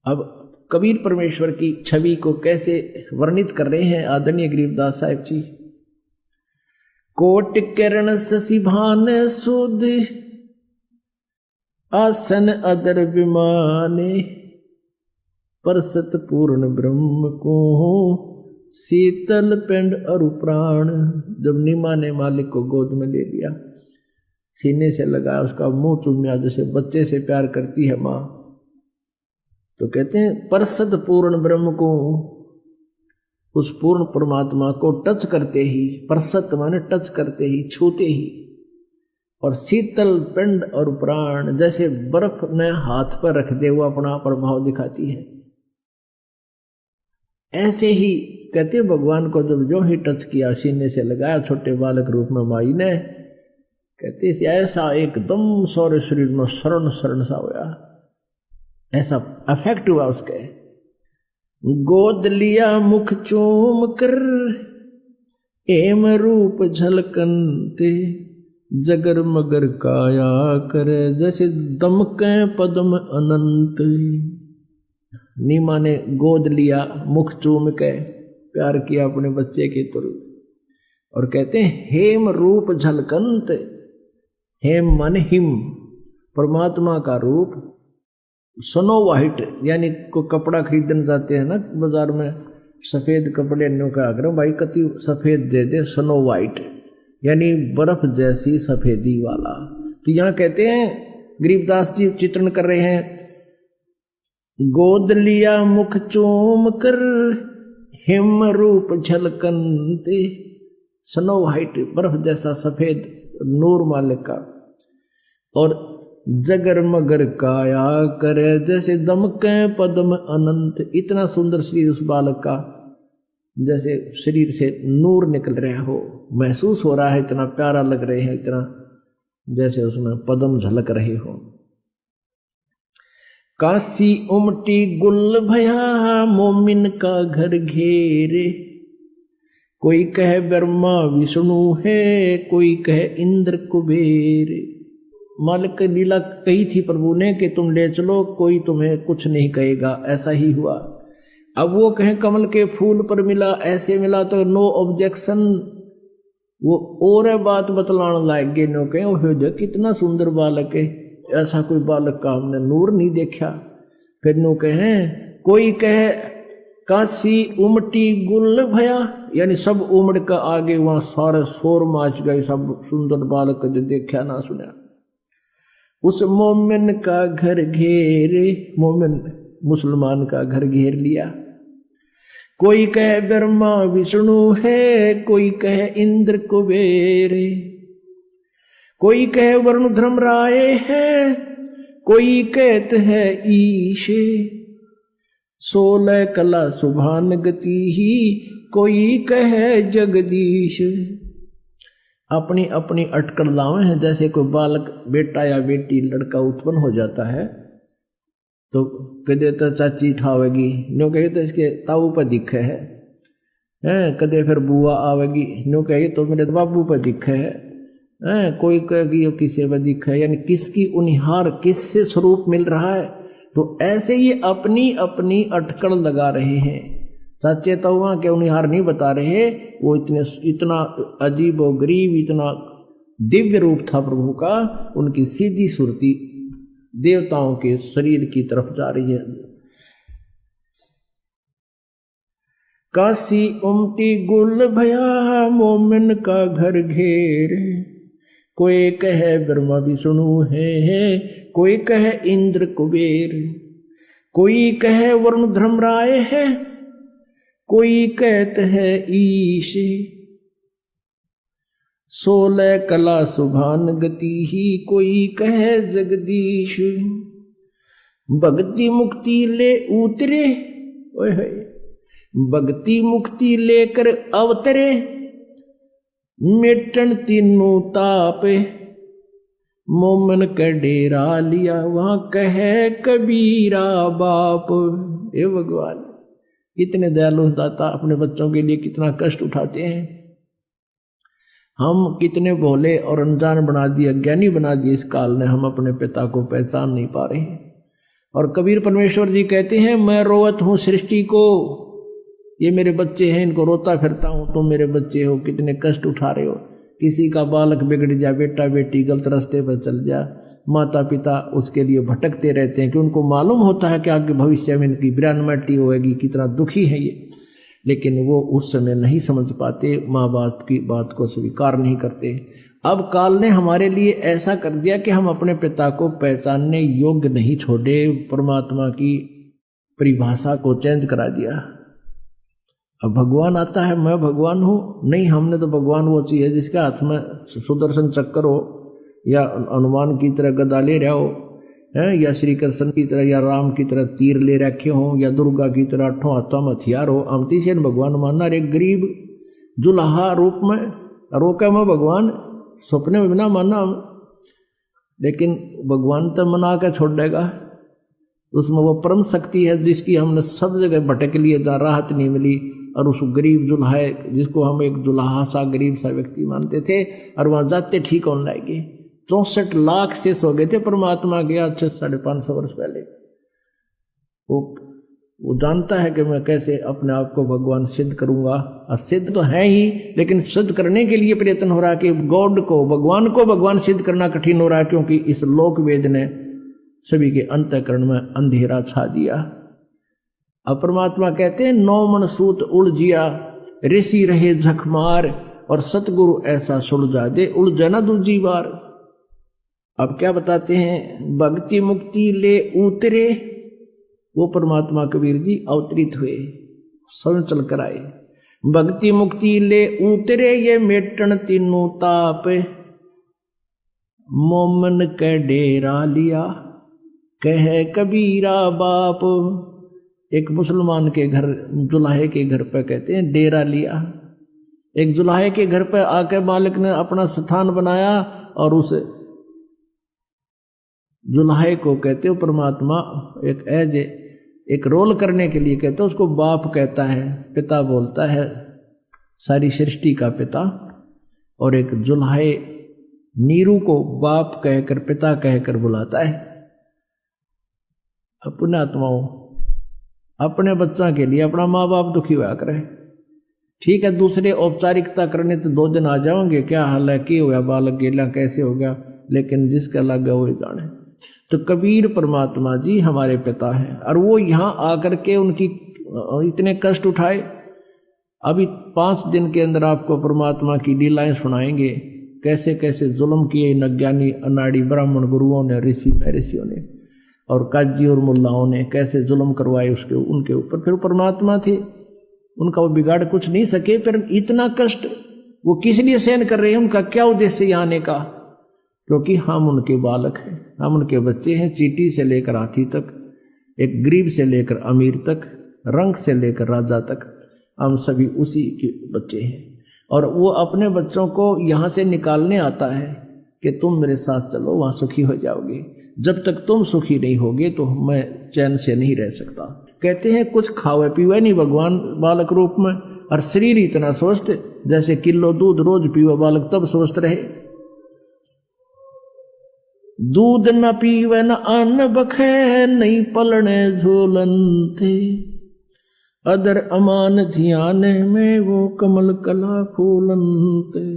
अब कबीर परमेश्वर की छवि को कैसे वर्णित कर रहे हैं आदरणीय गरीबदास साहिब जी। कोट किरण शशि भान सुध आसन अदर विमाने परसत पूर्ण ब्रह्म को शीतल पिंड अरु प्राण। जब नीमा ने मालिक को गोद में ले लिया, सीने से लगाया, उसका मुंह चूमिया जैसे बच्चे से प्यार करती है माँ, तो कहते हैं परसत पूर्ण ब्रह्म को, उस पूर्ण परमात्मा को टच करते ही, परसत माने टच करते ही, छूते ही, और शीतल पिंड और प्राण जैसे बर्फ ने हाथ पर रख दे वो अपना प्रभाव दिखाती है। ऐसे ही कहते भगवान को जब जो ही टच किया, सीने से लगाया छोटे बालक रूप में माई ने, कहते ऐसा एकदम सौर्य शरीर में शरण शरण सा होया, ऐसा अफेक्ट हुआ उसके। गोद लिया मुख चूम कर एम रूप झलकनते जगर मगर काया करे जैसे दमके पद्म अनंत। नीमा ने गोद लिया, मुख चूम के प्यार किया अपने बच्चे के तुर, और कहते हैं हेम रूप झलकंत। हेम माने हिम, परमात्मा का रूप। स्नो वाइट यानी को कपड़ा खरीदने जाते हैं ना बाजार में, सफेद कपड़े नो का आग्रह भाई कति सफेद दे दे, स्नो वाइट यानी बर्फ जैसी सफेदी वाला। तो यहाँ कहते हैं गरीबदास जी चित्रण कर रहे हैं, गोद लिया मुख चूम कर हिम रूप झलकनते, स्नो वाइट बर्फ जैसा सफेद नूर मालिक का, और जगर मगर काया करे जैसे दमके पद्म अनंत। इतना सुंदर शरीर उस बालक का, जैसे शरीर से नूर निकल रहा हो, महसूस हो रहा है, इतना प्यारा लग रहे हैं, इतना जैसे उसमें पद्म झलक रहे हो। काशी उमटी गुल भया मोमिन का घर घेरे, कोई कहे ब्रह्मा विष्णु है, कोई कहे इंद्र कुबेर। मालिक की लीला कही थी प्रभु ने कि तुम ले चलो, कोई तुम्हें कुछ नहीं कहेगा। ऐसा ही हुआ। अब वो कहें कमल के फूल पर मिला, ऐसे मिला तो नो ऑब्जेक्शन, वो और बात बतलाने लायक गे नो कहें हो जो कितना सुंदर बालक है, ऐसा कोई बालक का हमने नूर नहीं देखा। फिर नो कहें कोई कहे काशी उमटी गुल भया, यानी सब उमड़ का आगे वहां सारे शोर माच गए, सब सुंदर बालक जो देखा ना सुना। उस मोमिन का घर घेरे, मोमिन मुसलमान का घर घेर लिया। कोई कहे ब्रह्मा विष्णु है, कोई कहे इंद्र कुबेर, कोई कहे वरुण धर्मराय है, कोई कहते है ईश। 16 कला सुभान गति ही, कोई कहे जगदीश। अपनी अपनी अटकड़ लावे हैं। जैसे कोई बालक बेटा या बेटी लड़का उत्पन्न हो जाता है तो कदे तो चाची ठावेगी, न्यू कहे तो इसके ताऊ पर दिखे है, कदे फिर बुआ आवेगी, न्यू कहे तो मेरे बाबू पर दिखे है, कोई कहेगी यो किसे पर दिखे है, यानी किसकी उनिहार किससे स्वरूप मिल रहा है। तो ऐसे ही अपनी अपनी अटकड़ लगा रहे हैं। सच्चे तो वहां के उनिहार नहीं बता रहे, वो इतना अजीब और गरीब, इतना दिव्य रूप था प्रभु का, उनकी सीधी सुरती देवताओं के शरीर की तरफ जा रही है। काशी उमटी गुल भया मोमिन का घर घेर, कोई कहे ब्रह्मा विष्णु है, कोई कहे इंद्र कुबेर, कोई कहे वरुण धर्मराय है, कोई कहते है ईश। 16 कला सुभान गति ही, कोई कहे जगदीश। भक्ति मुक्ति ले उतरे, ओए होए, भक्ति मुक्ति लेकर अवतरे, मिटन तीनों ताप। मोमन का डेरा लिया, वहां कहे कबीरा बाप। हे भगवान, कितने दयालु दाता अपने बच्चों के लिए कितना कष्ट उठाते हैं। हम कितने भोले और अनजान बना दिए, अज्ञानी बना दिए इस काल ने, हम अपने पिता को पहचान नहीं पा रहे हैं। और कबीर परमेश्वर जी कहते हैं, मैं रोवत हूं सृष्टि को, ये मेरे बच्चे हैं, इनको रोता फिरता हूं, तुम मेरे बच्चे हो, कितने कष्ट उठा रहे हो। किसी का बालक बिगड़ जा, बेटा बेटी गलत रास्ते पर चल जा, माता पिता उसके लिए भटकते रहते हैं कि उनको मालूम होता है कि आगे भविष्य में इनकी विरानमटी होगी, कितना दुखी है ये, लेकिन वो उस समय नहीं समझ पाते, माँ बाप की बात को स्वीकार नहीं करते। अब काल ने हमारे लिए ऐसा कर दिया कि हम अपने पिता को पहचानने योग्य नहीं छोड़े, परमात्मा की परिभाषा को चेंज करा दिया। अब भगवान आता है, मैं भगवान हूं, नहीं, हमने तो भगवान वो चीज है जिसके हाथ में सुदर्शन चक्र हो, या हनुमान की तरह गदा ले रहा हो, या श्री कृष्ण की तरह या राम की तरह तीर ले रखे हो, या दुर्गा की तरह 8 हाथों में हथियार हो। अमती से भगवान मानना, एक गरीब जुलाहा रूप में रोका मैं भगवान, सपने में बिना मानना, लेकिन भगवान तो मना के छोड़ देगा। उसमें वो परम शक्ति है जिसकी हमने सब जगह भटक लिए, राहत नहीं मिली, और उस गरीब जुल्हा जिसको हम एक जुल्हा सा गरीब सा व्यक्ति मानते थे, और वहां जाते ठीक होने लगे। 64 लाख शेष हो गए थे परमात्मा के आज से 550 वर्ष पहले। वो जानता है कि मैं कैसे अपने आप को भगवान सिद्ध करूंगा, और सिद्ध तो है ही, लेकिन सिद्ध करने के लिए प्रयत्न हो रहा है कि गॉड को भगवान सिद्ध करना कठिन हो रहा है, क्योंकि इस लोक वेद ने सभी के अंतःकरण में अंधेरा छा दिया। अब परमात्मा कहते हैं, 9 मन सूत उलझिया, ऋषि रहे झकमार, और सतगुरु ऐसा सुलझा दे उलझा ना दूजी बार। अब क्या बताते हैं, भक्ति मुक्ति ले उतरे, वो परमात्मा कबीर जी अवतरित हुए, स्वयं चल कर आए। भक्ति मुक्ति ले उतरे, ये मेटन तीनों ताप, मोमन के डेरा लिया, कहे कबीरा बाप। एक मुसलमान के घर, जुलाहे के घर पे कहते हैं डेरा लिया। एक जुलाहे के घर पे आके मालिक ने अपना स्थान बनाया, और उस जुलाहे को कहते हो परमात्मा एक रोल करने के लिए कहते हैं, उसको बाप कहता है, पिता बोलता है, सारी सृष्टि का पिता। और एक जुलाहे नीरू को बाप कहकर, पिता कहकर बुलाता है। अपने आत्माओं, अपने बच्चा के लिए अपना माँ बाप दुखी हुआ करे, ठीक है, दूसरे औपचारिकता करने तो 2 दिन आ जाओगे, क्या हाल है, क्या हुआ बालक गेला, कैसे हो गया, लेकिन जिसका लग गया वो जाने। तो कबीर परमात्मा जी हमारे पिता हैं, और वो यहाँ आकर के उनकी इतने कष्ट उठाए। अभी 5 दिन के अंदर आपको परमात्मा की लीलाएं सुनाएंगे, कैसे कैसे जुल्म किए इन अज्ञानी अनाड़ी ब्राह्मण गुरुओं ने, ऋषियों ने, और काजी और मुल्लाओं ने कैसे जुल्म करवाए उनके ऊपर। फिर परमात्मा थे, उनका वो बिगाड़ कुछ नहीं सके। फिर इतना कष्ट वो किस लिए सहन कर रहे हैं, उनका क्या उद्देश्य यहाँ आने का, क्योंकि हम उनके बालक हैं, हम उनके बच्चे हैं। चींटी से लेकर हाथी तक, एक गरीब से लेकर अमीर तक, रंग से लेकर राजा तक, हम सभी उसी के बच्चे हैं। और वो अपने बच्चों को यहाँ से निकालने आता है कि तुम मेरे साथ चलो, वहाँ सुखी हो जाओगे। जब तक तुम सुखी नहीं होगे तो मैं चैन से नहीं रह सकता। कहते हैं कुछ खावे पीवे नहीं भगवान बालक रूप में, और शरीर इतना स्वस्थ, जैसे किलो दूध रोज पीवे बालक तब स्वस्थ रहे। दूध न पीवे न अन्न बखे, नहीं पलने झोलन थे, अदर अमान ध्यान में वो कमल कला फूलन थे।